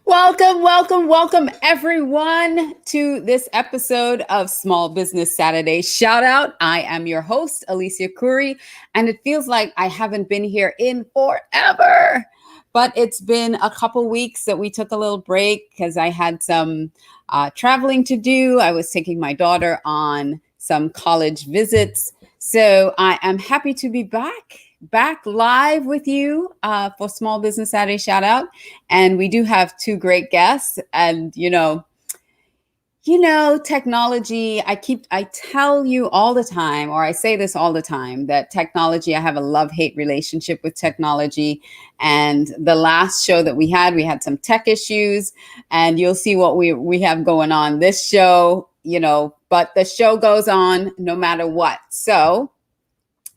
Welcome, welcome, welcome everyone to this episode of Small Business Saturday Shout Out. I am your host, Alicia Curry, and it feels like I haven't been here in forever. But it's been a couple weeks that we took a little break because I had some traveling to do. I was taking my daughter on some college visits. So I am happy to be back live with you for Small Business Saturday Shout Out. And we do have two great guests. And technology, I tell you all the time, or I say this all the time, that technology, I have a love-hate relationship with technology. And the last show that we had some tech issues, and you'll see what we have going on this show, but the show goes on no matter what. So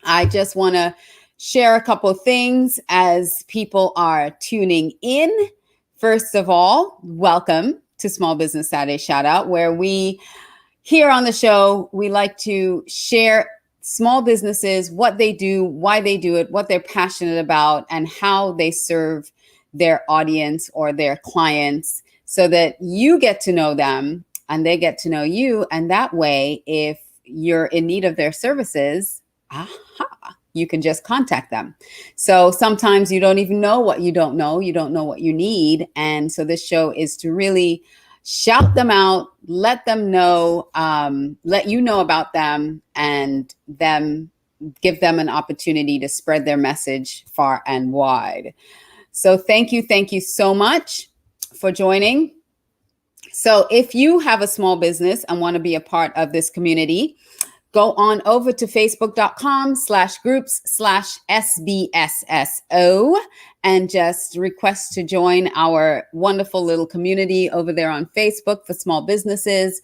I just want to share a couple of things as people are tuning in. First of all, welcome to Small Business Saturday Shout Out, where we here on the show, we like to share small businesses, what they do, why they do it, what they're passionate about, and how they serve their audience or their clients so that you get to know them and they get to know you. And that way, if you're in need of their services, you can just contact them. So sometimes you don't even know what you don't know. You don't know what you need. And so this show is to really shout them out, let them know, let you know about them, and give them an opportunity to spread their message far and wide. So thank you so much for joining. So if you have a small business and want to be a part of this community, go on over to facebook.com/groups/SBSSO and just request to join our wonderful little community over there on Facebook for small businesses,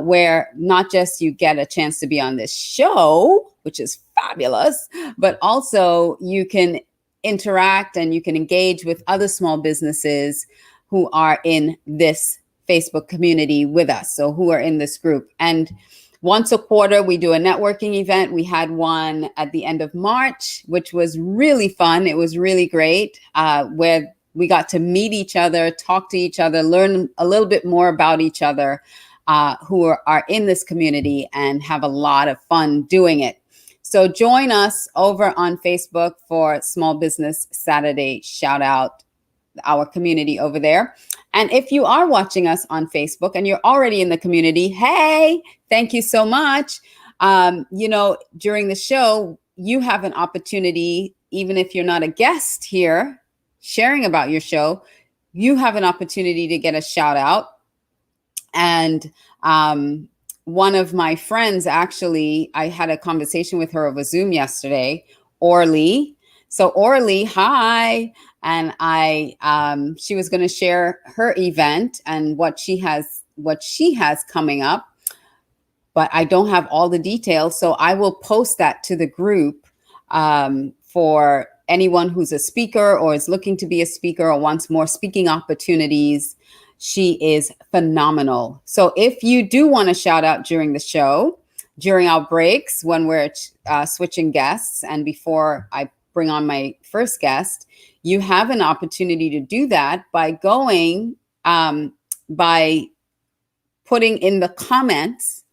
where not just you get a chance to be on this show, which is fabulous, but also you can interact and you can engage with other small businesses who are in this Facebook community with us, so who are in this group. And once a quarter, we do a networking event. We had one at the end of March, which was really fun. It was really great, where we got to meet each other, talk to each other, learn a little bit more about each other, who are in this community, and have a lot of fun doing it. So join us over on Facebook for Small Business Saturday Shout Out, our community over there. And if you are watching us on Facebook and you're already in the community, hey, thank you so much. During the show, you have an opportunity, even if you're not a guest here sharing about your show, you have an opportunity to get a shout out. And one of my friends, actually, I had a conversation with her over Zoom yesterday, Orly. So Orly, hi. And she was going to share her event and what she has coming up, but I don't have all the details. So I will post that to the group for anyone who's a speaker or is looking to be a speaker or wants more speaking opportunities. She is phenomenal. So if you do want to shout out during the show, during our breaks, when we're switching guests, and before I bring on my first guest, you have an opportunity to do that by going, by putting in the comments.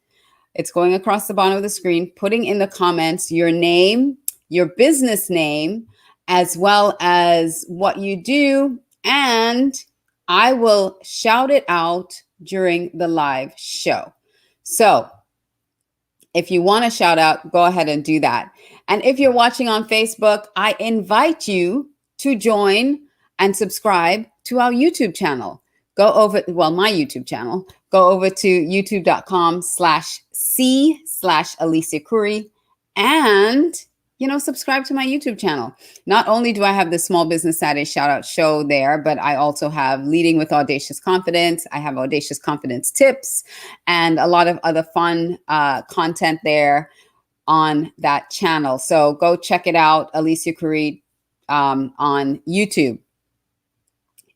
It's going across the bottom of the screen, putting in the comments your name, your business name, as well as what you do. And I will shout it out during the live show. So if you want to shout out, go ahead and do that. And if you're watching on Facebook, I invite you to join and subscribe to our YouTube channel. My YouTube channel. Go over to youtube.com/C/Alicia Curry and, subscribe to my YouTube channel. Not only do I have the Small Business Saturday Shout Out show there, but I also have Leading with Audacious Confidence. I have Audacious Confidence tips and a lot of other fun content there on that channel. So go check it out, Alicia Curry, on YouTube.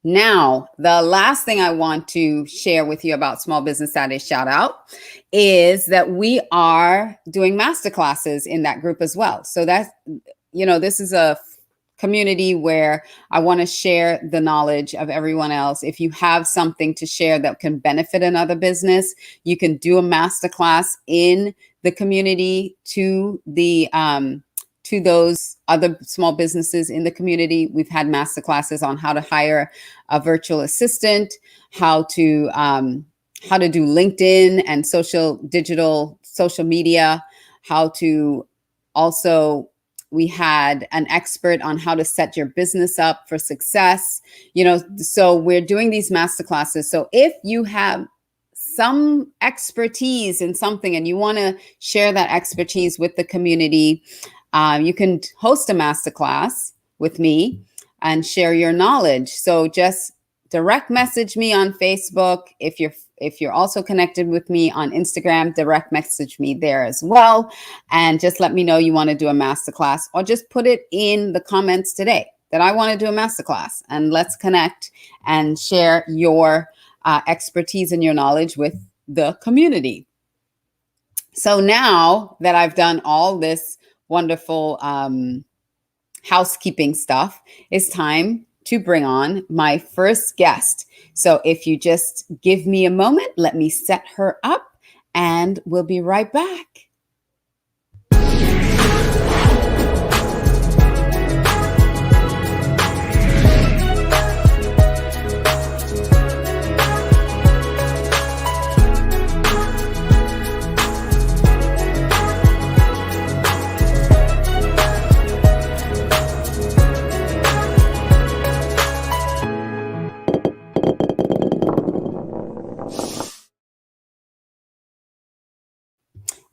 Now, the last thing I want to share with you about Small Business Saturday Shout Out is that we are doing masterclasses in that group as well. So that's, this is a community where I want to share the knowledge of everyone else. If you have something to share that can benefit another business, you can do a masterclass in the community to those other small businesses in the community. We've had masterclasses on how to hire a virtual assistant, how to do LinkedIn and social media, how to also, we had an expert on how to set your business up for success. So we're doing these master classes. So if you have some expertise in something and you want to share that expertise with the community, you can host a master class with me and share your knowledge. So just direct message me on Facebook. If you're also connected with me on Instagram, direct message me there as well. And just let me know you want to do a masterclass, or just put it in the comments today that I want to do a masterclass, and let's connect and share your expertise and your knowledge with the community. So now that I've done all this wonderful housekeeping stuff, it's time to bring on my first guest. So if you just give me a moment, let me set her up and we'll be right back.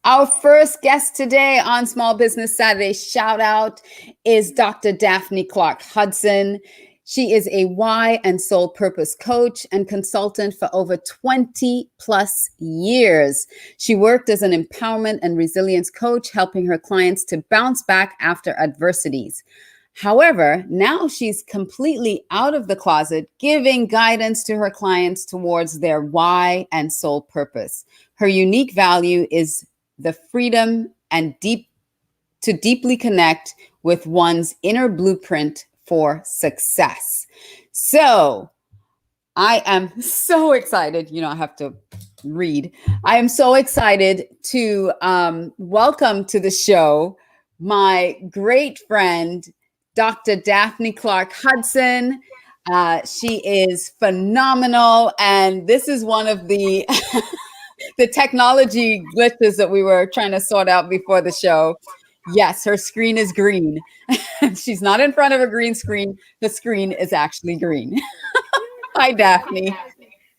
Our first guest today on Small Business Saturday Shout Out is Dr. Daphne Clarke-Hudson. She is a why and soul purpose coach and consultant for over 20 plus years. She worked as an empowerment and resilience coach, helping her clients to bounce back after adversities. However, now she's completely out of the closet, giving guidance to her clients towards their why and soul purpose. Her unique value is the freedom and deeply connect with one's inner blueprint for success. So I am so excited. I have to read. I am so excited to welcome to the show my great friend, Dr. Daphne Clarke-Hudson. She is phenomenal. And this is one of the the technology glitches that we were trying to sort out before the show. Yes, her screen is green. She's not in front of a green screen. The screen is actually green. Hi, Daphne.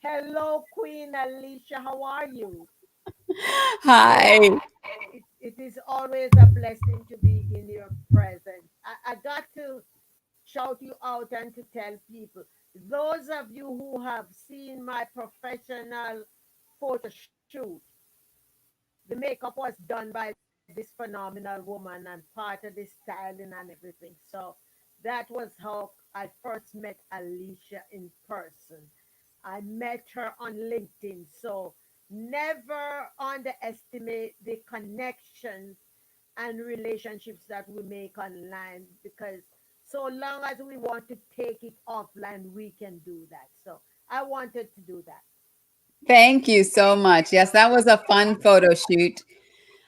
Hello, Queen Alicia. How are you? Hi. It is always a blessing to be in your presence. I got to shout you out and to tell people, those of you who have seen my professional photo shoot, the makeup was done by this phenomenal woman and part of the styling and everything. So that was how I first met Alicia in person. I met her on LinkedIn. So never underestimate the connections and relationships that we make online, because so long as we want to take it offline, we can do that. So I wanted to do that. Thank you so much. Yes, that was a fun photo shoot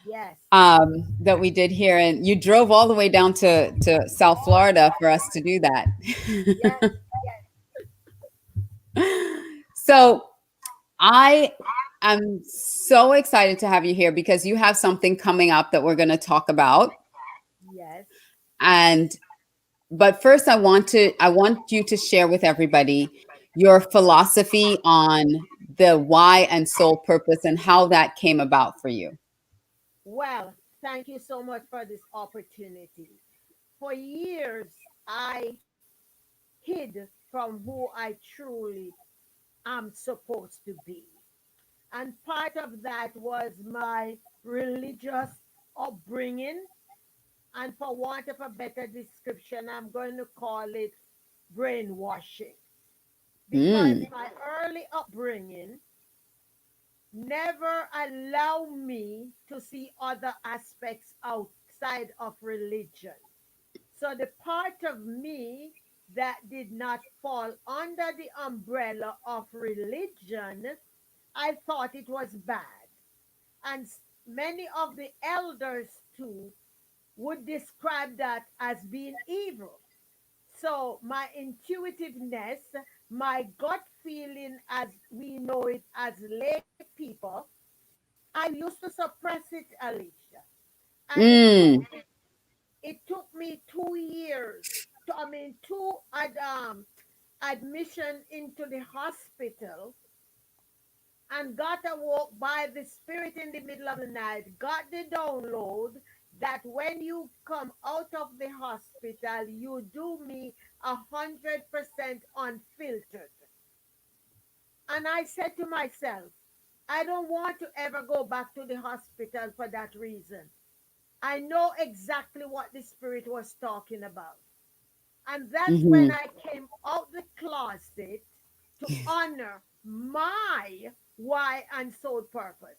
Yes. that we did here. And you drove all the way down to South Florida for us to do that. Yes. So I am so excited to have you here because you have something coming up that we're going to talk about. Yes. And but first I want you to share with everybody your philosophy on the why and soul purpose and how that came about for you. Well, thank you so much for this opportunity. For years, I hid from who I truly am supposed to be. And part of that was my religious upbringing. And for want of a better description, I'm going to call it brainwashing. Because Mm, my early upbringing never allowed me to see other aspects outside of religion. So the part of me that did not fall under the umbrella of religion, I thought it was bad. And many of the elders too would describe that as being evil. So my intuitiveness, my gut feeling, as we know it as lay people, I used to suppress it, Alicia. And Mm. it took me 2 years to, I mean, admission into the hospital, and got awoke by the spirit in the middle of the night, got the download that when you come out of the hospital, you do me 100% unfiltered. And I said to myself, I don't want to ever go back to the hospital for that reason. I know exactly what the spirit was talking about. And that's when Hmm. I came out the closet to honor my why and soul purpose.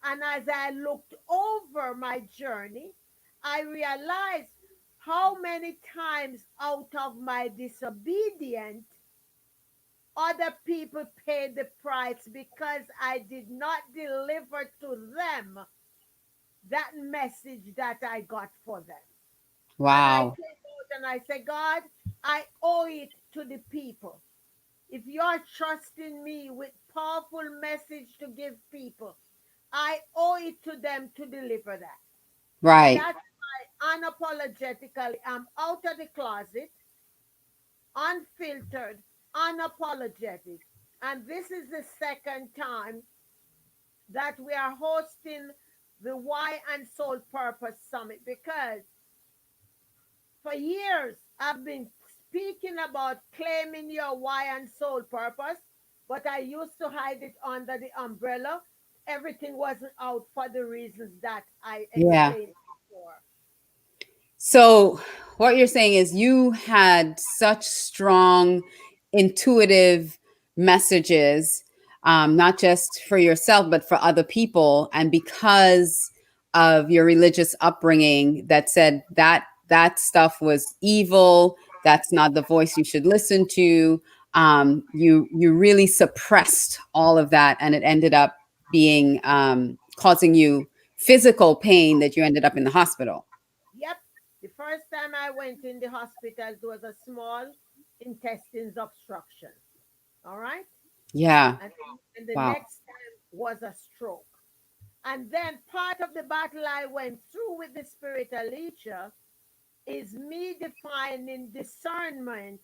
And as I looked over my journey, I realized how many times out of my disobedience, other people paid the price because I did not deliver to them that message that I got for them. And I Wow. came out and I said, God, I owe it to the people. If you're trusting me with powerful message to give people, I owe it to them to deliver that. And Right. that's why unapologetically I'm out of the closet, unfiltered, unapologetic. And this is the second time that we are hosting the Why and Soul Purpose Summit, because for years I've been speaking about claiming your why and soul purpose, but I used to hide it under the umbrella. Everything wasn't out for the reasons that I Yeah. explained before. So, what you're saying is you had such strong, intuitive messages, not just for yourself, but for other people. And because of your religious upbringing, that said that that stuff was evil, that's not the voice you should listen to. You really suppressed all of that, and it ended up being causing you physical pain that you ended up in the hospital. Yep. The first time I went in the hospital, it was a small intestines obstruction. All right. Yeah. And, and the Wow. next time was a stroke. And then part of the battle I went through with the spirit Alicia is me defining discernment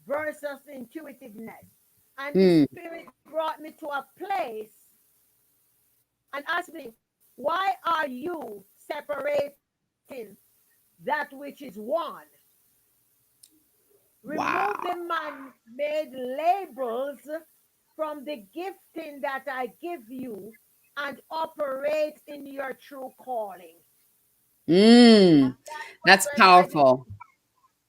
versus intuitiveness. And the Mm. spirit brought me to a place and asked me, why are you separating that which is one? Remove the Wow. man made labels from the gifting that I give you and operate in your true calling. Mm. That was That's when powerful.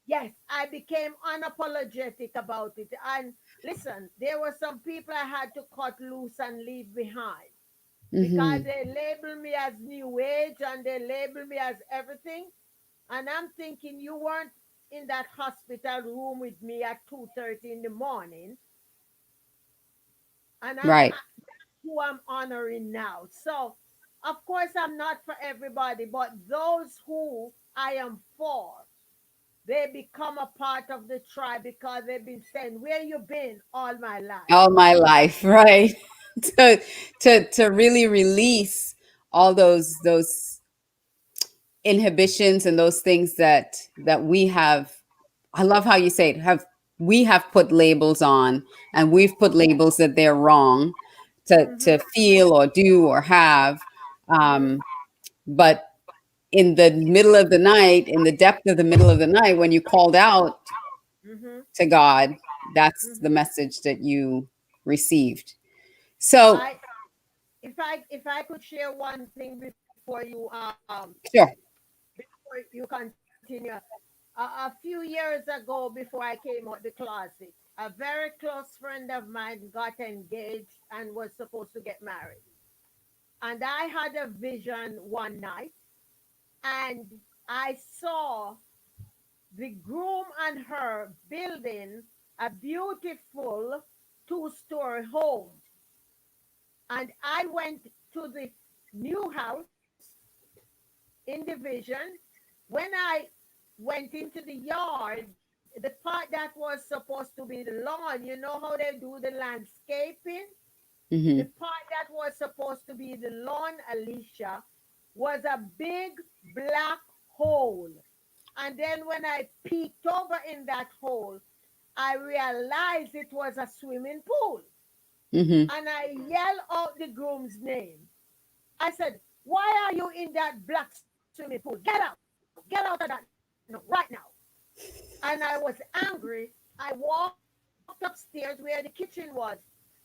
yes, I became unapologetic about it. And listen, there were some people I had to cut loose and leave behind because Hmm. they labeled me as new age and they labeled me as everything. And I'm thinking you weren't in that hospital room with me at 2:30 in the morning. And Right. that's who I'm honoring now. So, of course, I'm not for everybody, but those who I am for, they become a part of the tribe because they've been saying, where you been all my life? All my life, right? To really release all those inhibitions and those things that we have. I love how you say it. Have we have put labels on, and we've put labels that they're wrong to Mm-hmm, feel or do or have. mm-hmm, But in the middle of the night, in the depth of the middle of the night, when you called out mm-hmm, to God, that's the mm-hmm. message that you received. So, I if I could share one thing before sure. before you continue. A few years ago, before I came out the closet, a very close friend of mine got engaged and was supposed to get married. And I had a vision one night, and I saw the groom and her building a beautiful two-story home. And I went to the new house in division. When I went into the yard, the part that was supposed to be the lawn, you know how they do the landscaping? The Mm-hmm. part that was supposed to be the lawn, Alicia, was a big black hole. And then when I peeked over in that hole, I realized it was a swimming pool. Mm-hmm. And I yelled out the groom's name. I said, "Why are you in that black swimming pool? Get out of that no, right now." And I was angry. I walked upstairs where the kitchen was,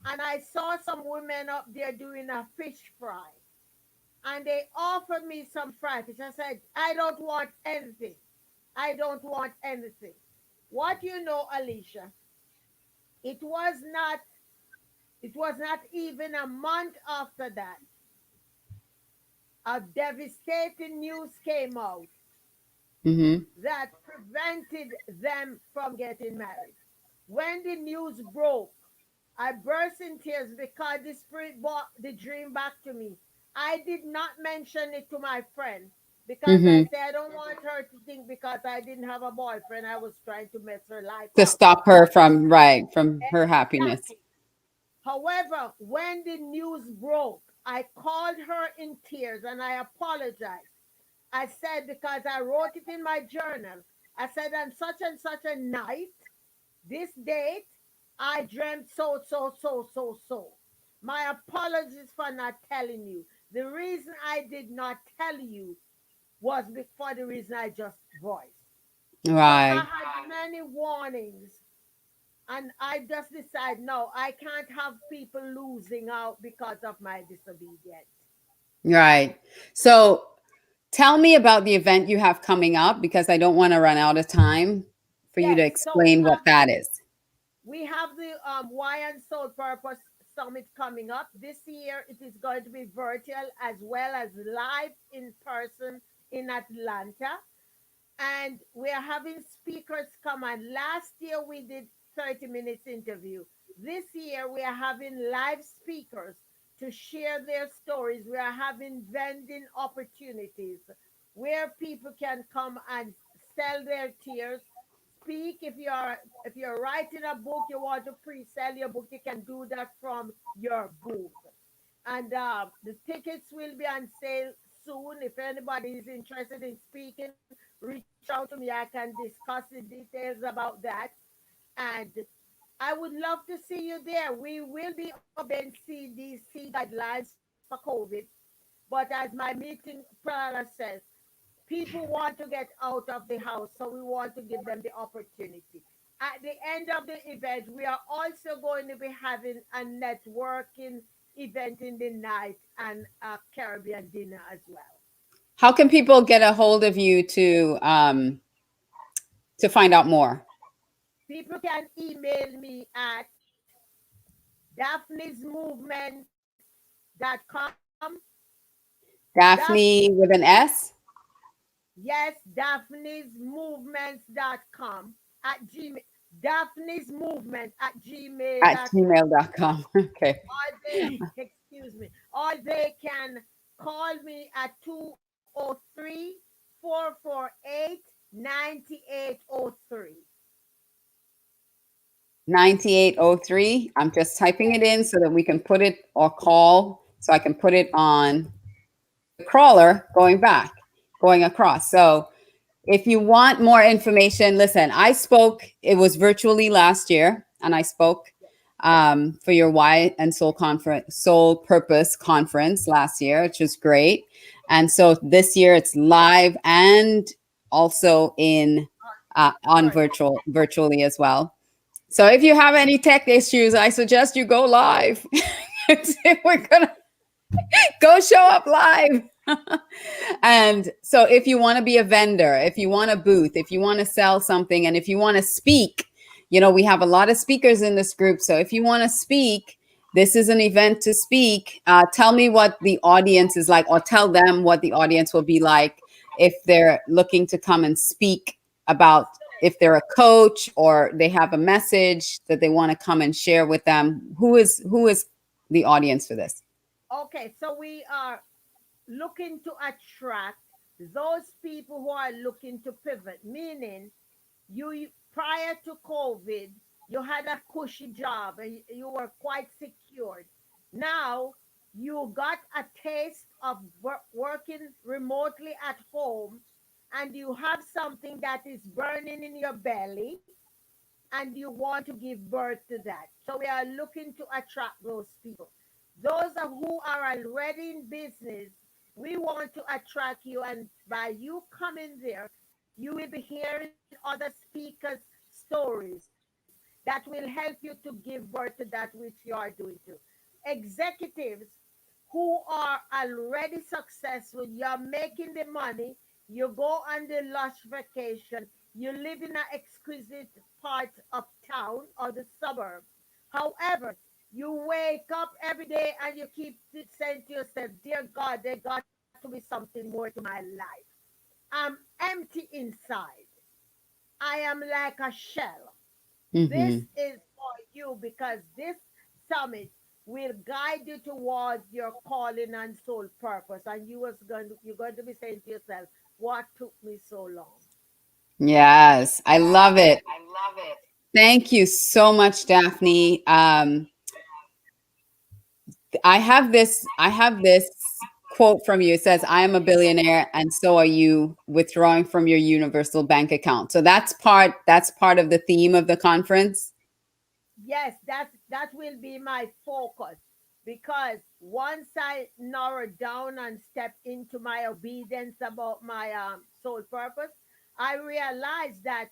and I saw some women up there doing a fish fry. And they offered me some fried fish. I said, "I don't want anything. I don't want anything." What you know, Alicia, it was not even a month after that, a devastating news came out Mm-hmm. that prevented them from getting married. When the news broke, I burst in tears because the spirit brought the dream back to me. I did not mention it to my friend because I Mm-hmm. said I don't want her to think because I didn't have a boyfriend, I was trying to mess her life To up. stop her from, right, from her happiness. Exactly. However, when the news broke, I called her in tears and I apologized. I said, because I wrote it in my journal, I said, on such and such a night, this date, I dreamt so, so, so, so, so. My apologies for not telling you. The reason I did not tell you was for the reason I just voiced. But I Right. had many warnings, and I just decided, no, I can't have people losing out because of my disobedience. Right. So tell me about the event you have coming up because I don't want to run out of time for you to Yes, so explain what that is. we have the Why and Soul Purpose Summit coming up. This year it is going to be virtual as well as live in person in Atlanta. And we are having speakers come on. Last year we did 30 minutes interview. This year we are having live speakers to share their stories. We are having vending opportunities where people can come and sell their tears, speak. If you're writing a book, you want to pre-sell your book, you can do that from your booth. And the tickets will be on sale soon. If anybody is interested in speaking, reach out to me. I can discuss the details about that. And I would love to see you there. We will be obeying CDC guidelines for COVID. But as my meeting planner says, people want to get out of the house, so we want to give them the opportunity. At the end of the event, we are also going to be having a networking event in the night and a Caribbean dinner as well. How can people get a hold of you to find out more? People can email me at daphnesmovement.com. Daphne with an S Yes, daphnesmovements.com at Gmail. Daphne's Movement at at gmail.com. gmail.com. Okay. Or they, excuse me, or they can call me at 203-448-9803. 9803. I'm just typing it Yes, in so that we can put it or call so I can put it on the crawler going back, going across. So if you want more information, listen, I spoke, it was virtually last year, and I spoke for your Why and Soul conference, Soul Purpose conference last year, which was great. And so this year it's live and also in on virtual. virtually as well. So if you have any tech issues, I suggest you go live. We're gonna go show up live. And so if you want to be a vendor, if you want a booth, if you want to sell something, and if you want to speak, we have a lot of speakers in this group. So if you want to speak, this is an event to speak. Tell me what the audience is like, or tell them what the audience will be like if they're looking to come and speak about if they're a coach or they have a message that they want to come and share with them. Who is the audience for this? Okay, so we are looking to attract those people who are looking to pivot, meaning prior to COVID, you had a cushy job and you were quite secured. Now you got a taste of working remotely at home, and you have something that is burning in your belly, and you want to give birth to that. So we are looking to attract those people. Those of who are already in business, we want to attract you, and by you coming there, you will be hearing other speakers' stories that will help you to give birth to that which you are doing too. Executives who are already successful, you're making the money, you go on the lush vacation, you live in an exquisite part of town or the suburb. However, you wake up every day and you keep saying to yourself, dear God, there got to be something more to my life. I'm empty inside. I am like a shell. This Hmm. is for you, because this summit will guide you towards your calling and soul purpose. And you're going to be saying to yourself, what took me so long? Yes, I love it. Thank you so much, Daphne. I have this quote from you. It says, "I am a billionaire, and so are you, withdrawing from your universal bank account." So that's part of the theme of the conference. Yes, that will be my focus, because once I narrow down and step into my obedience about my soul purpose, I realize that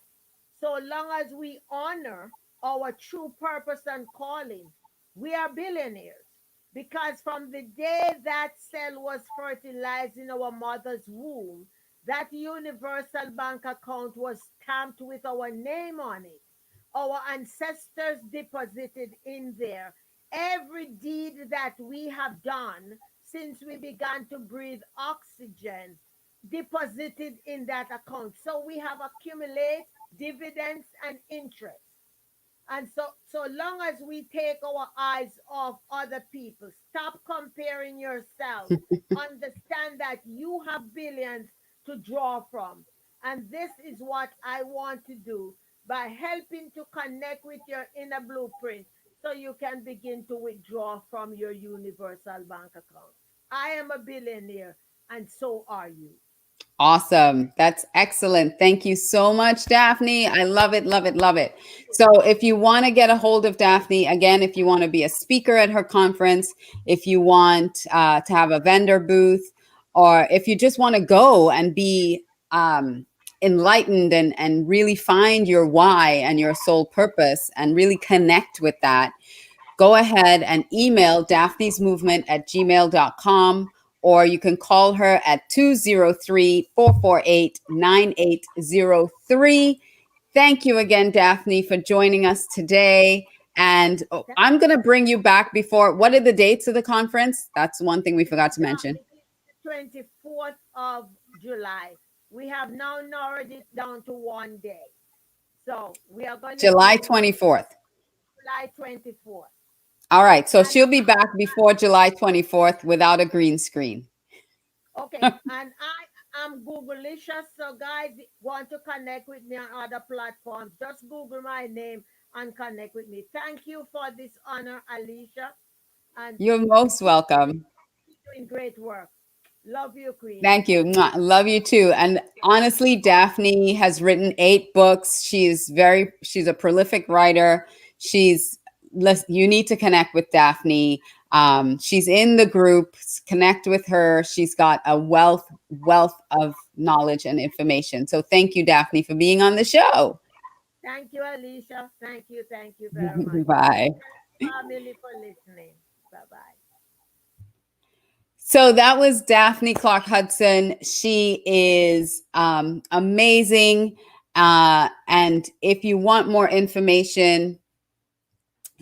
so long as we honor our true purpose and calling, we are billionaires. Because from the day that cell was fertilized in our mother's womb, that universal bank account was stamped with our name on it. Our ancestors deposited in there every deed that we have done since we began to breathe oxygen, deposited in that account. So we have accumulated dividends and interest. And so long as we take our eyes off other people, stop comparing yourself, understand that you have billions to draw from. And this is what I want to do by helping to connect with your inner blueprint, so you can begin to withdraw from your universal bank account. I am a billionaire, and so are you. Awesome. That's excellent. Thank you so much, Daphne. I love it, love it, love it. So, if you want to get a hold of Daphne, again, if you want to be a speaker at her conference, if you want to have a vendor booth, or if you just want to go and be enlightened and really find your why and your soul purpose and really connect with that, go ahead and email Daphne's Movement at gmail.com, or you can call her at 203-448-9803. Thank you again, Daphne, for joining us today. And I'm going to bring you back before. What are the dates of the conference? That's one thing we forgot to Yeah, mention. it is the 24th of July. We have now narrowed it down to one day. So we are going to July do it 24th. July 24th. All right. So And she'll be back before July 24th without a green screen. okay, and I am Googleicious. So guys, want to connect with me on other platforms, just Google my name and connect with me. Thank you for this honor, Alicia. And You're most welcome. keep doing great work. Love you, Queen. Thank you. Mwah. Love you too. And honestly, Daphne has written 8 books. She's a prolific writer. You need to connect with Daphne. She's in the group. Connect with her. She's got a wealth of knowledge and information. So thank you, Daphne, for being on the show. Thank you, Alicia. Thank you very much. And Bye. thank family for listening. Bye bye. So that was Daphne Clarke-Hudson. She is amazing. And if you want more information,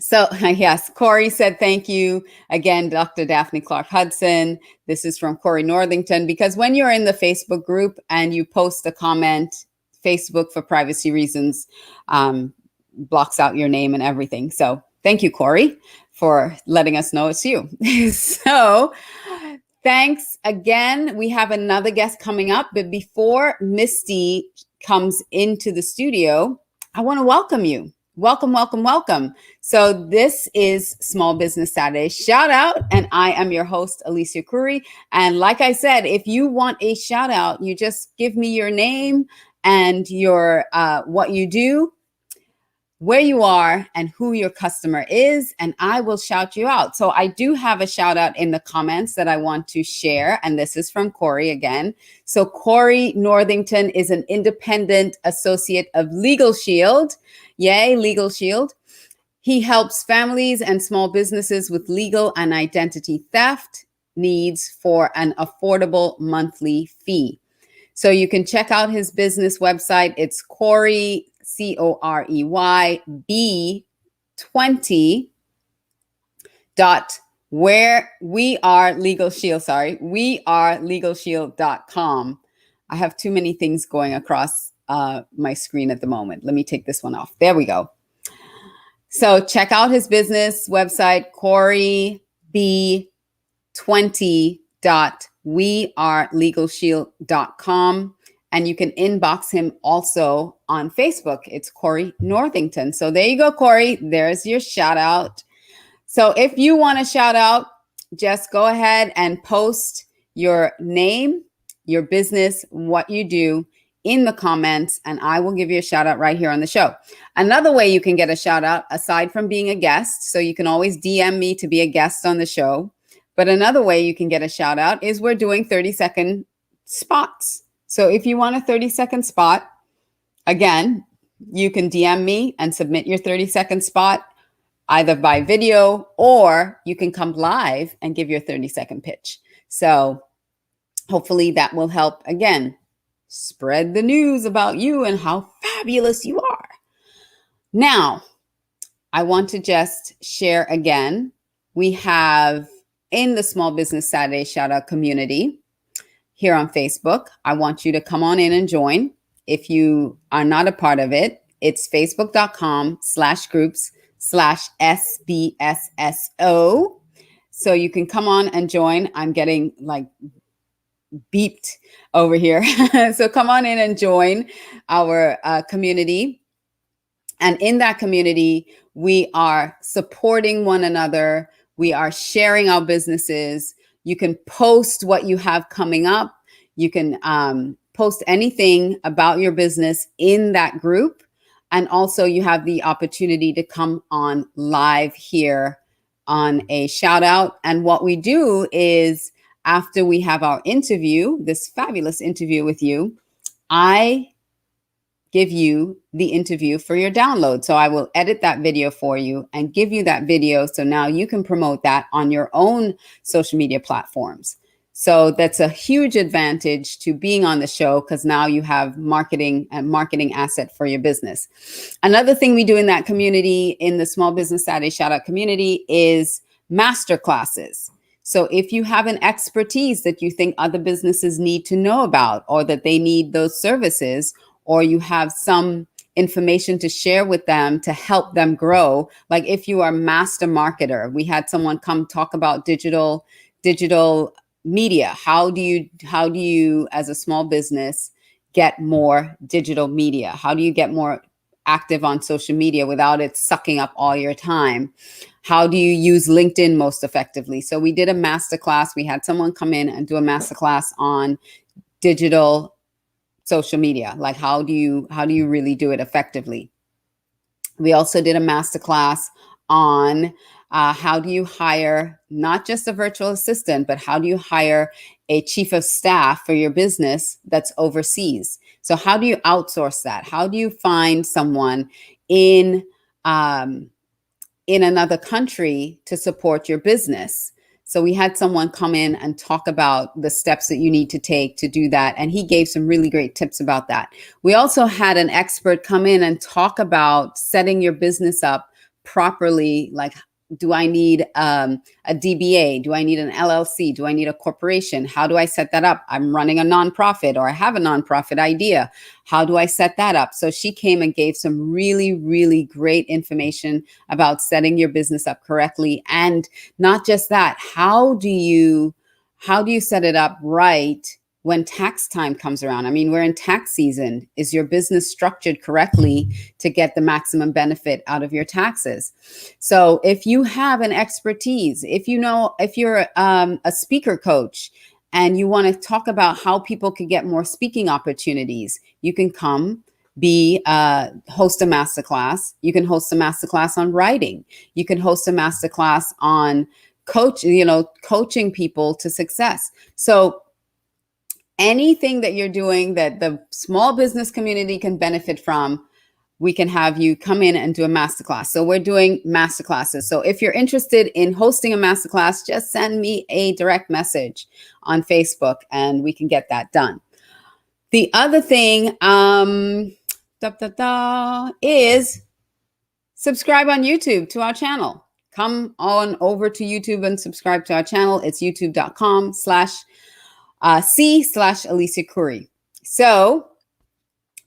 so yes, Corey said thank you again, Dr. Daphne Clarke-Hudson. This is from Corey Northington, because when you're in the Facebook group and you post a comment, Facebook, for privacy reasons, blocks out your name and everything. So thank you, Corey, for letting us know it's you. So thanks again. We have another guest coming up, but before Misty comes into the studio, I want to welcome you. Welcome, welcome, welcome. So this is Small Business Saturday Shout Out, and I am your host, Alicia Curry. And like I said, if you want a shout out, you just give me your name and your what you do, where you are, and who your customer is, and I will shout you out. So I do have a shout out in the comments that I want to share, and this is from Corey again. So Corey Northington is an independent associate of Legal Shield. Yay, Legal Shield. He helps families and small businesses with legal and identity theft needs for an affordable monthly fee. So you can check out his business website. It's Corey, Corey B20 where we are Legal Shield. Sorry, we are legalshield.com. I have too many things going across my screen at the moment. Let me take this one off. There we go. So check out his business website, Corey B20 wearelegalshield.com. And you can inbox him also on Facebook. It's Corey Northington. So there you go, Corey. There's your shout out. So if you want to shout out, just go ahead and post your name, your business, what you do in the comments, and I will give you a shout out right here on the show. Another way you can get a shout out, aside from being a guest, so you can always DM me to be a guest on the show. But another way you can get a shout out is we're doing 30-second spots. So if you want a 30-second spot, again, you can DM me and submit your 30-second spot either by video, or you can come live and give your 30-second pitch. So hopefully that will help, again, spread the news about you and how fabulous you are. Now, I want to just share again, we have in the Small Business Saturday Shout Out community here on Facebook. I want you to come on in and join. If you are not a part of it, it's facebook.com/groups/SBSSO. So you can come on and join. I'm getting like beeped over here. So come on in and join our community. And in that community, we are supporting one another. We are sharing our businesses. You can post what you have coming up. You can post anything about your business in that group. And also you have the opportunity to come on live here on a shout out. And what we do is after we have our interview, this fabulous interview with you, I give you the interview for your download. So I will edit that video for you and give you that video. So now you can promote that on your own social media platforms. So that's a huge advantage to being on the show, because now you have marketing asset for your business. Another thing we do in that community, in the Small Business Saturday Shout Out community, is master classes. So if you have an expertise that you think other businesses need to know about, or that they need those services, or you have some information to share with them to help them grow, like if you are a master marketer, we had someone come talk about digital media. How do you as a small business get more digital media? How do you get more active on social media without it sucking up all your time? How do you use LinkedIn most effectively? So we did a masterclass. We had someone come in and do a masterclass on digital social media. Like how do you really do it effectively? We also did a masterclass on how do you hire not just a virtual assistant, but how do you hire a chief of staff for your business that's overseas? So how do you outsource that? How do you find someone in another country to support your business? So we had someone come in and talk about the steps that you need to take to do that. And he gave some really great tips about that. We also had an expert come in and talk about setting your business up properly, like do I need a DBA? Do I need an LLC? Do I need a corporation? How do I set that up? I'm running a nonprofit, or I have a nonprofit idea. How do I set that up? So she came and gave some really, really great information about setting your business up correctly. And not just that, how do you set it up right when tax time comes around? I mean, we're in tax season. Is your business structured correctly to get the maximum benefit out of your taxes? So if you have an expertise, if you're a speaker coach and you want to talk about how people could get more speaking opportunities, you can come host a masterclass. You can host a masterclass on writing. You can host a masterclass on coaching people to success. So anything that you're doing that the small business community can benefit from, we can have you come in and do a masterclass. So we're doing masterclasses. So if you're interested in hosting a masterclass, just send me a direct message on Facebook and we can get that done. The other thing is subscribe on YouTube to our channel. Come on over to YouTube and subscribe to our channel. It's youtube.com/C/Alicia Curry. So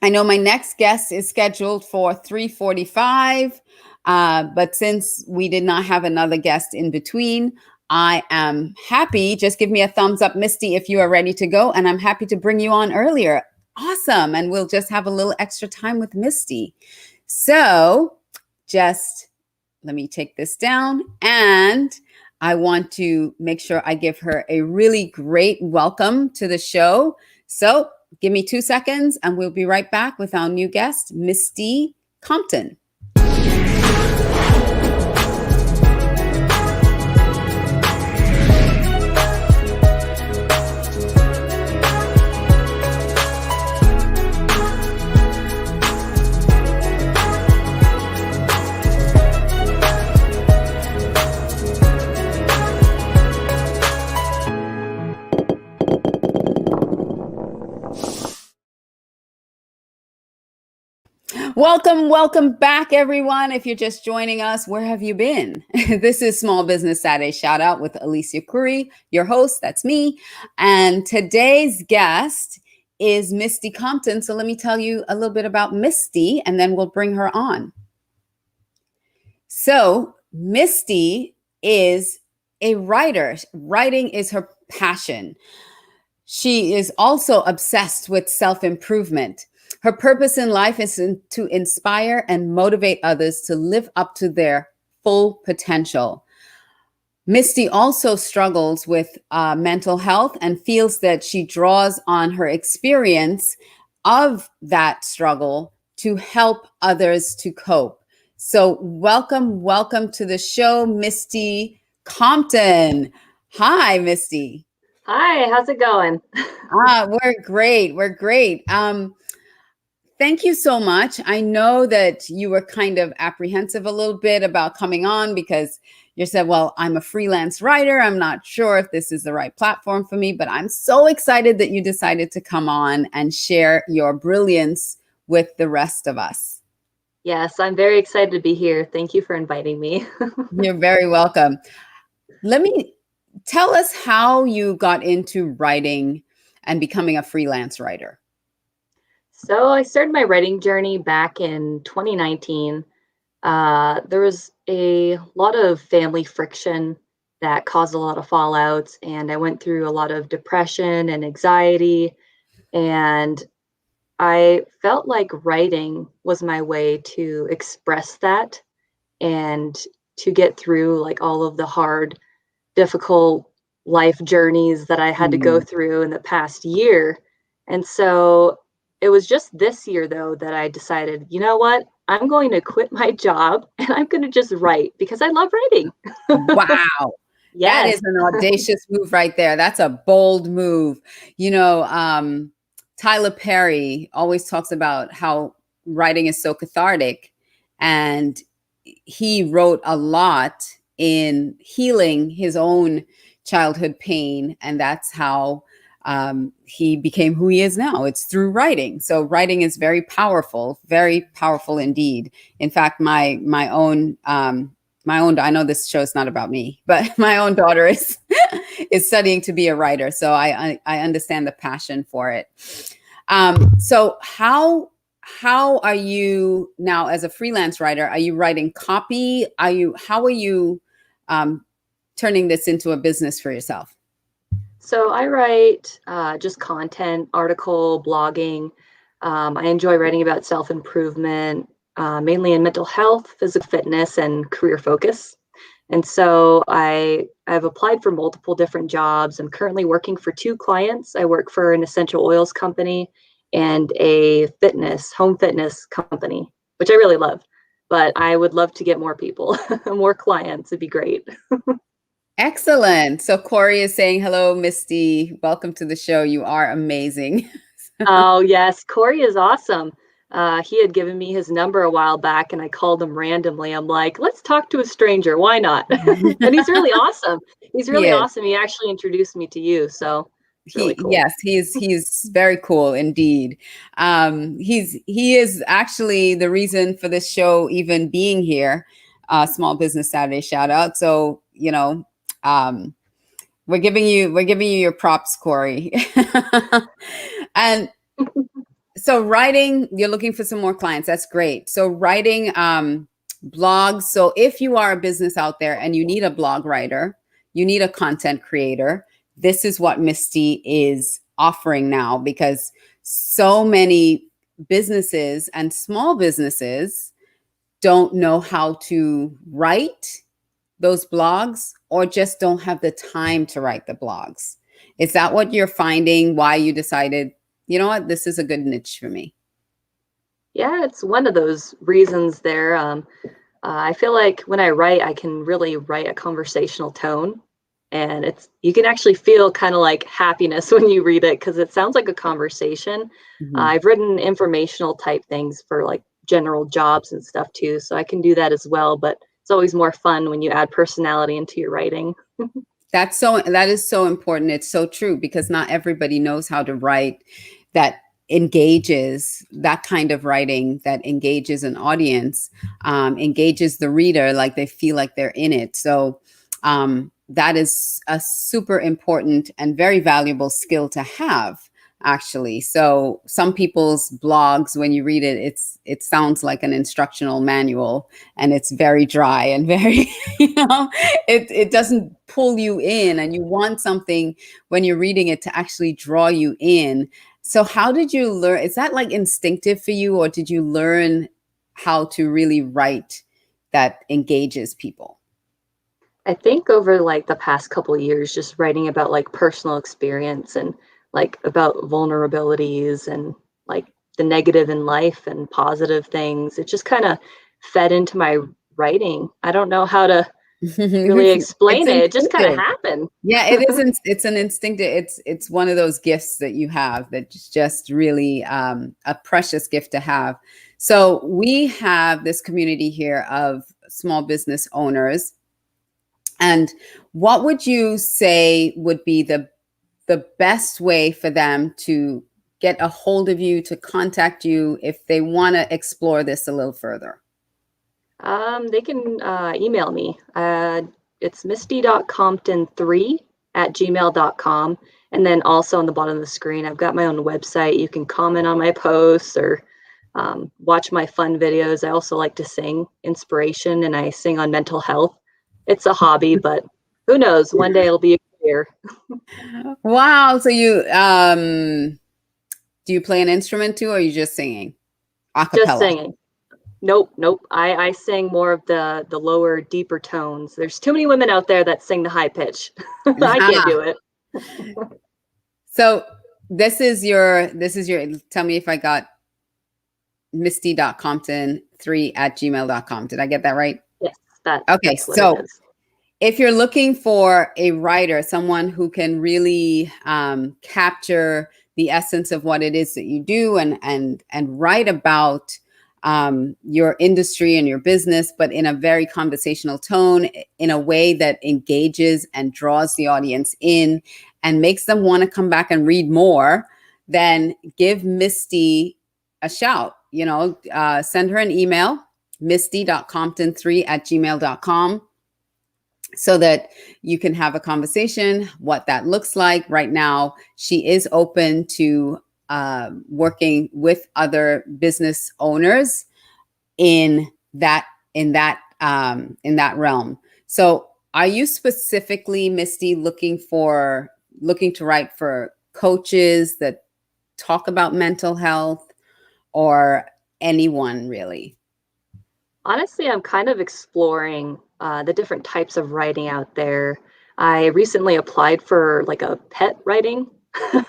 I know my next guest is scheduled for 3:45, but since we did not have another guest in between, I am happy. Just give me a thumbs up, Misty, if you are ready to go, and I'm happy to bring you on earlier. Awesome. And we'll just have a little extra time with Misty. So just let me take this down, and I want to make sure I give her a really great welcome to the show. So give me 2 seconds and we'll be right back with our new guest, Misty Compton. Welcome back, everyone. If you're just joining us, where have you been? This is Small Business Saturday Shout Out with Alicia Curry, your host. That's me. And today's guest is Misty Compton. So let me tell you a little bit about Misty, and then we'll bring her on. So Misty is a writer. Writing is her passion. She is also obsessed with self-improvement. Her purpose in life is to inspire and motivate others to live up to their full potential. Misty also struggles with mental health and feels that she draws on her experience of that struggle to help others to cope. So welcome to the show, Misty Compton. Hi, Misty. Hi, how's it going? We're great. Thank you so much. I know that you were kind of apprehensive a little bit about coming on because you said, well, I'm a freelance writer. I'm not sure if this is the right platform for me, but I'm so excited that you decided to come on and share your brilliance with the rest of us. Yes, I'm very excited to be here. Thank you for inviting me. You're very welcome. Tell us how you got into writing and becoming a freelance writer. So I started my writing journey back in 2019. There was a lot of family friction that caused a lot of fallouts, and I went through a lot of depression and anxiety, and I felt like writing was my way to express that and to get through like all of the hard, difficult life journeys that I had to go through in the past year. And so it was just this year, though, that I decided, you know what? I'm going to quit my job and I'm going to just write because I love writing. Wow. Yes. That is an audacious move right there. That's a bold move. You know, Tyler Perry always talks about how writing is so cathartic, and he wrote a lot in healing his own childhood pain, and that's how he became who he is now. It's through writing. So writing is very powerful indeed. In fact, my own my own, I know this show is not about me, but my own daughter is is studying to be a writer. So I understand the passion for it. So how are you now as a freelance writer? Are you writing copy? How are you turning this into a business for yourself? So I write just content, article, blogging. I enjoy writing about self-improvement, mainly in mental health, physical fitness, and career focus. And so I've applied for multiple different jobs. I'm currently working for two clients. I work for an essential oils company and a home fitness company, which I really love. But I would love to get more people, more clients. It'd be great. Excellent. So Corey is saying, hello, Misty. Welcome to the show. You are amazing. Oh, yes. Corey is awesome. He had given me his number a while back and I called him randomly. I'm like, let's talk to a stranger. Why not? And he's really awesome. He's He really is. awesome. He actually introduced me to you. So it's really cool. Yes, he's very cool indeed. He is actually the reason for this show even being here. Small Business Saturday shout out. So, we're giving you your props, Corey. And so writing, you're looking for some more clients. That's great. So writing blogs. So if you are a business out there and you need a blog writer, you need a content creator, this is what Misty is offering now, because so many businesses and small businesses don't know how to write those blogs or just don't have the time to write the blogs. Is that what you're finding? Why you decided, you know what, this is a good niche for me? Yeah, it's one of those reasons there. I feel like when I write, I can really write a conversational tone. And you can actually feel kind of like happiness when you read it because it sounds like a conversation. Mm-hmm. I've written informational type things for like general jobs and stuff too. So I can do that as well. But it's always more fun when you add personality into your writing. That is so important. It's so true because not everybody knows how to write that engages, that kind of writing that engages an audience, engages the reader, like they feel like they're in it. So that is a super important and very valuable skill to have, actually. So some people's blogs, when you read it, it sounds like an instructional manual and it's very dry and very, it doesn't pull you in, and you want something when you're reading it to actually draw you in. So how did you learn? Is that like instinctive for you, or did you learn how to really write that engages people? I think over like the past couple of years, just writing about like personal experience and like about vulnerabilities and like the negative in life and positive things, it just kind of fed into my writing. I don't know how to really explain it. It just kind of happened. Yeah, it isn't. It's an instinctive. It's one of those gifts that you have that's just really a precious gift to have. So we have this community here of small business owners. And what would you say would be the best way for them to get a hold of you, to contact you if they want to explore this a little further? They can email me. It's misty.compton3@gmail.com. And then also on the bottom of the screen, I've got my own website. You can comment on my posts or watch my fun videos. I also like to sing inspiration and I sing on mental health. It's a hobby, but who knows? One day it'll be a career. Wow. So you do you play an instrument too, or are you just singing? Acapella? Just singing. Nope. I sing more of the lower, deeper tones. There's too many women out there that sing the high pitch. I can't do it. So this is your, tell me if I got misty.compton3@gmail.com. Did I get that right? Yes, okay. That's what So it is. if you're looking for a writer, someone who can really capture the essence of what it is that you do and write about your industry and your business, but in a very conversational tone, in a way that engages and draws the audience in and makes them want to come back and read more, then give Misty a shout. Send her an email, misty.compton3@gmail.com, so that you can have a conversation, what that looks like. Right now, she is open to working with other business owners in that realm. So are you specifically, Misty, looking to write for coaches that talk about mental health, or anyone really? Honestly, I'm kind of exploring the different types of writing out there. I recently applied for like a pet writing.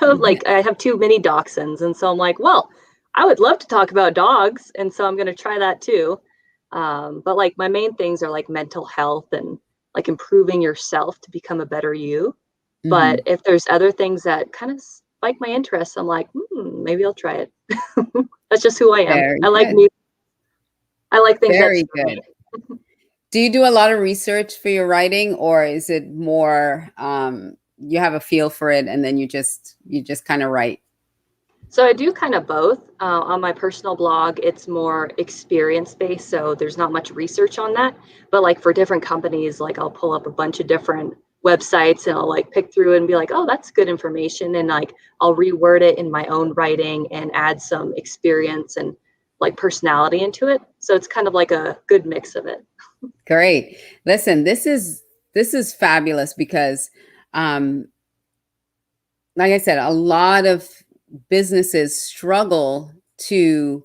Like I have two mini dachshunds, and so I'm like, well, I would love to talk about dogs, and so I'm going to try that too. But like my main things are like mental health and like improving yourself to become a better you. But if there's other things that kind of spike my interest, I'm like, maybe I'll try it. That's just who I am. Very I like good. music. I like things that Very scare good. me. Do you do a lot of research for your writing, or is it more you have a feel for it and then you just kind of write? So I do kind of both. On my personal blog, it's more experience based, so there's not much research on that. But like for different companies, like I'll pull up a bunch of different websites and I'll like pick through and be like, oh, that's good information, and like I'll reword it in my own writing and add some experience and like personality into it. So it's kind of like a good mix of it. Great. Listen, this is fabulous because like I said, a lot of businesses struggle to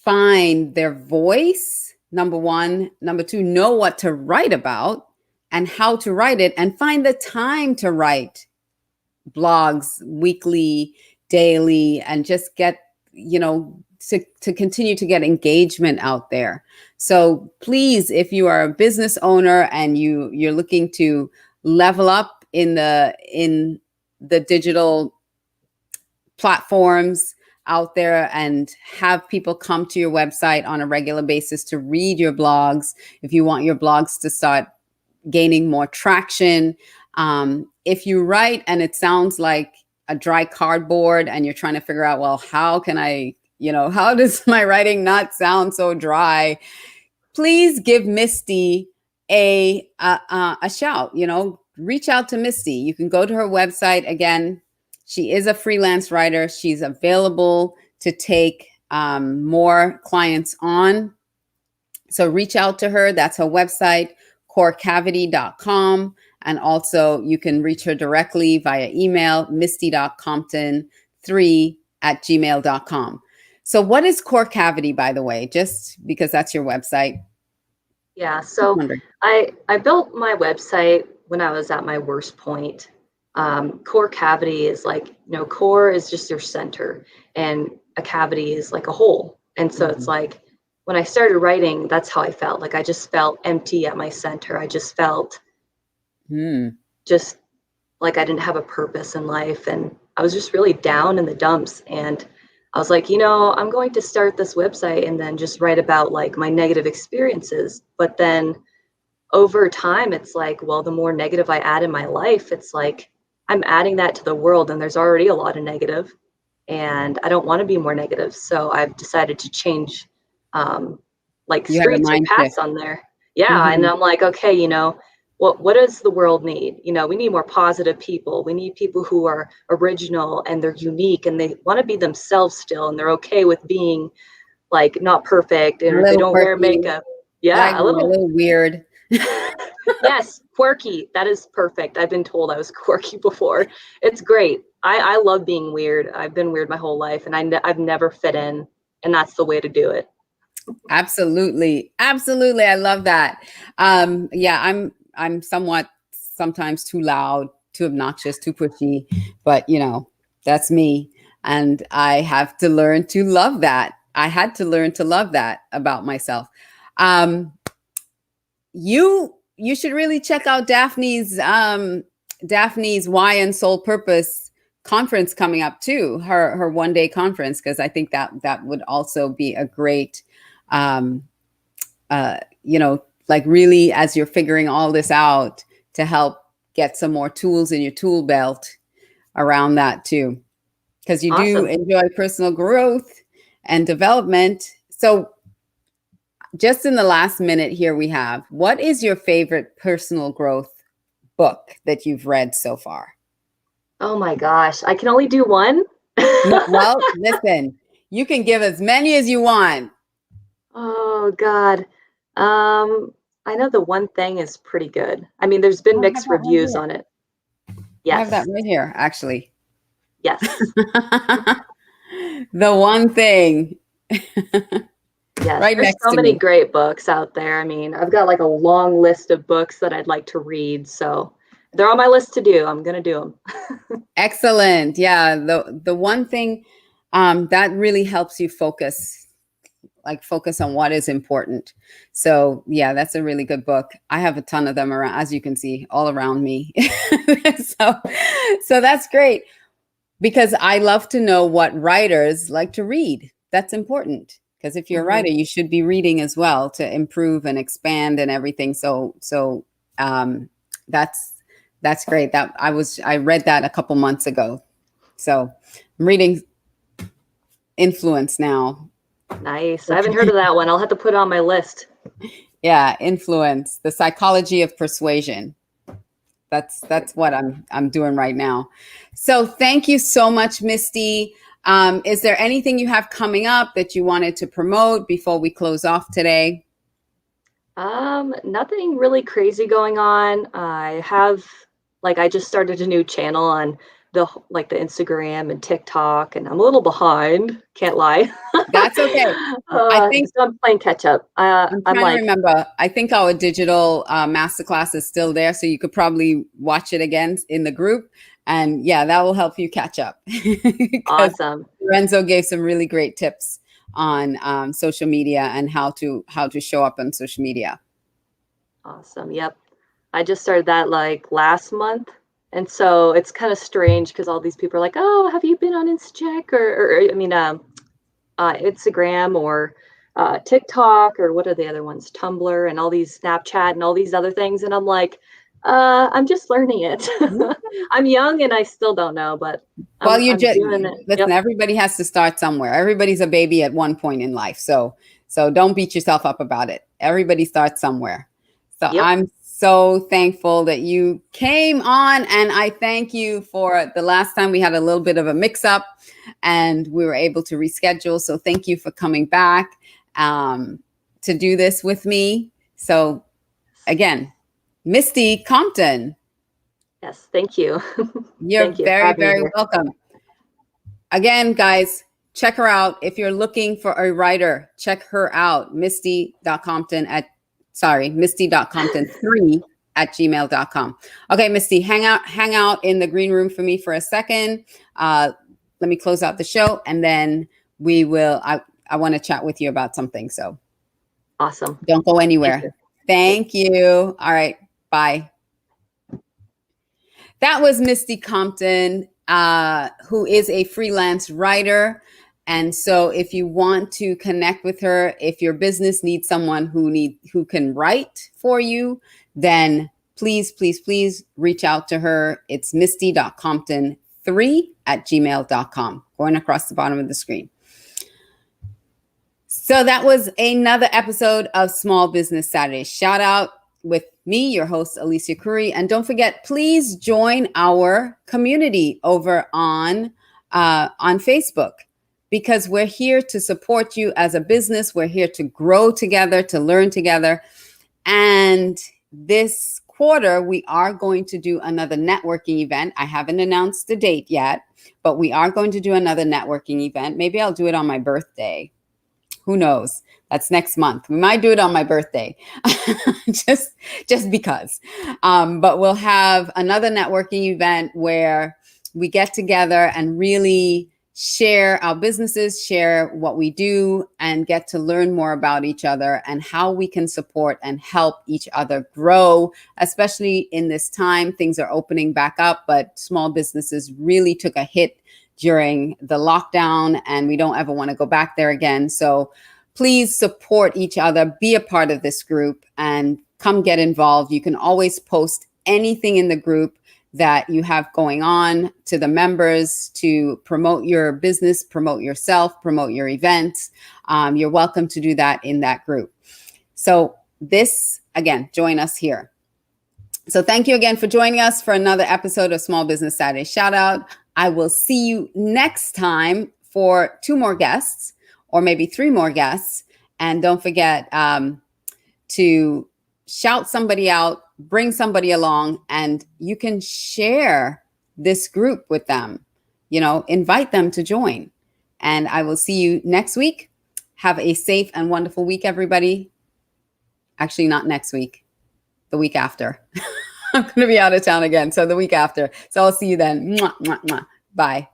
find their voice, number one. Number two, know what to write about and how to write it, and find the time to write blogs weekly, daily, and just get, to continue to get engagement out there. So please, if you are a business owner and you're looking to level up in the digital platforms out there and have people come to your website on a regular basis to read your blogs, if you want your blogs to start gaining more traction, if you write and it sounds like a dry cardboard and you're trying to figure out, well, how can I, how does my writing not sound so dry? Please give Misty a shout. Reach out to Misty. You can go to her website. Again, she is a freelance writer. She's available to take more clients on. So reach out to her. That's her website, corecavity.com. And also you can reach her directly via email, misty.compton3@gmail.com. So what is Core Cavity, by the way, just because that's your website? Yeah, so I built my website when I was at my worst point. Core cavity is like, core is just your center, and a cavity is like a hole. And so it's like when I started writing, that's how I felt. Like I just felt empty at my center. I just felt just like I didn't have a purpose in life. And I was just really down in the dumps. And I was like, I'm going to start this website and then just write about like my negative experiences. But then over time, it's like, well, the more negative I add in my life, it's like I'm adding that to the world, and there's already a lot of negative, and I don't want to be more negative. So I've decided to change like You had a streets or mind paths shift. on there. Yeah. And I'm like, okay, what does the world need? We need more positive people. We need people who are original and they're unique and they want to be themselves still, and they're okay with being like not perfect, A and they little don't wear quirky, makeup. Yeah, like a me, a little. little weird. Yes, quirky. That is perfect. I've been told I was quirky before. It's great. I love being weird. I've been weird my whole life, and I've never fit in, and that's the way to do it. Absolutely. Absolutely. I love that. Yeah, I'm somewhat sometimes too loud, too obnoxious, too pushy, but that's me. And I have to learn to love that. I had to learn to love that about myself. You should really check out Daphne's Why and Soul Purpose conference coming up too, her one-day conference, because I think that would also be a great like really, as you're figuring all this out, to help get some more tools in your tool belt around that too, because you do Awesome. enjoy personal growth and development. So just in the last minute here we have, what is your favorite personal growth book that you've read so far? Oh my gosh, I can only do one. No, well, listen, you can give as many as you want. Oh God. I know the one thing is pretty good. I mean, there's been I have mixed that right reviews here. on it. I have that Yes. right here, actually. Yes. The one thing. Yes. Right There's next so to many me. great books out there. I mean, I've got like a long list of books that I'd like to read. So they're on my list to do. I'm going to do them. Excellent. Yeah, the one thing that really helps you focus, like focus on what is important. So yeah, that's a really good book. I have a ton of them around, as you can see, all around me. so so that's great, because I love to know what writers like to read. That's important, because if you're a Mhm. writer, you should be reading as well to improve and expand and everything. So um, that's that's great. That I read that a couple months ago. So I'm reading Influence now. Nice. I haven't heard of that one. I'll have to put it on my list. Yeah, Influence, the psychology of persuasion. That's what I'm doing right now. So thank you so much, Misty. Is there anything you have coming up that you wanted to promote before we close off today? Nothing really crazy going on. I just started a new channel on the Instagram and TikTok, and I'm a little behind, can't lie. That's okay. I think So I'm playing catch up. I'm I'm trying to like, remember. I think our digital masterclass is still there, so you could probably watch it again in the group, and yeah, that will help you catch up. Because awesome. Lorenzo gave some really great tips on social media and how to show up on social media. Awesome. Yep. I just started that like last month. And so it's kind of strange because all these people are like, oh, have you been on Instacheck Instagram or TikTok, or what are the other ones? Tumblr and all these Snapchat and all these other things. And I'm like, I'm just learning it. I'm young and I still don't know, but Well, I'm doing it. listen, Yep. everybody has to start somewhere. Everybody's a baby at one point in life. So don't beat yourself up about it. Everybody starts somewhere. So Yep. I'm so thankful that you came on, and I thank you for the last time we had a little bit of a mix up and we were able to reschedule. So thank you for coming back to do this with me. So again, Misty Compton, Yes. Thank you. you're Thank you for very, having me very here. welcome. Again, guys, check her out. If you're looking for a writer, check her out. Misty.Compton3 at gmail.com. Okay, Misty, hang out in the green room for me for a second. Let me close out the show, and then I want to chat with you about something. So Awesome. don't go Thank anywhere. you. Thank you. All right. Bye. That was Misty Compton, who is a freelance writer. And so if you want to connect with her, if your business needs someone who can write for you, then please, please, please reach out to her. It's misty.compton3 at gmail.com, going across the bottom of the screen. So that was another episode of Small Business Saturday. Shout out with me, your host, Alicia Curry. And don't forget, please join our community over on Facebook, because we're here to support you as a business. We're here to grow together, to learn together. And this quarter, we are going to do another networking event. I haven't announced the date yet, but we are going to do another networking event. Maybe I'll do it on my birthday. Who knows? That's next month. We might do it on my birthday, just because. But we'll have another networking event where we get together and really share our businesses, share what we do, and get to learn more about each other and how we can support and help each other grow, especially in this time. Things are opening back up, but small businesses really took a hit during the lockdown, and we don't ever want to go back there again. So please support each other, be a part of this group, and come get involved. You can always post anything in the group that you have going on to the members to promote your business, promote yourself, promote your events. You're welcome to do that in that group. So this, again, join us here. So thank you again for joining us for another episode of Small Business Saturday Shout Out. I will see you next time for 2 more guests, or maybe 3 more guests. And don't forget to shout somebody out, bring somebody along, and you can share this group with them. Invite them to join. And I will see you next week. Have a safe and wonderful week, everybody. Actually, not next week, the week after. I'm going to be out of town again. So the week after. So I'll see you then. Mwah, mwah, mwah. Bye.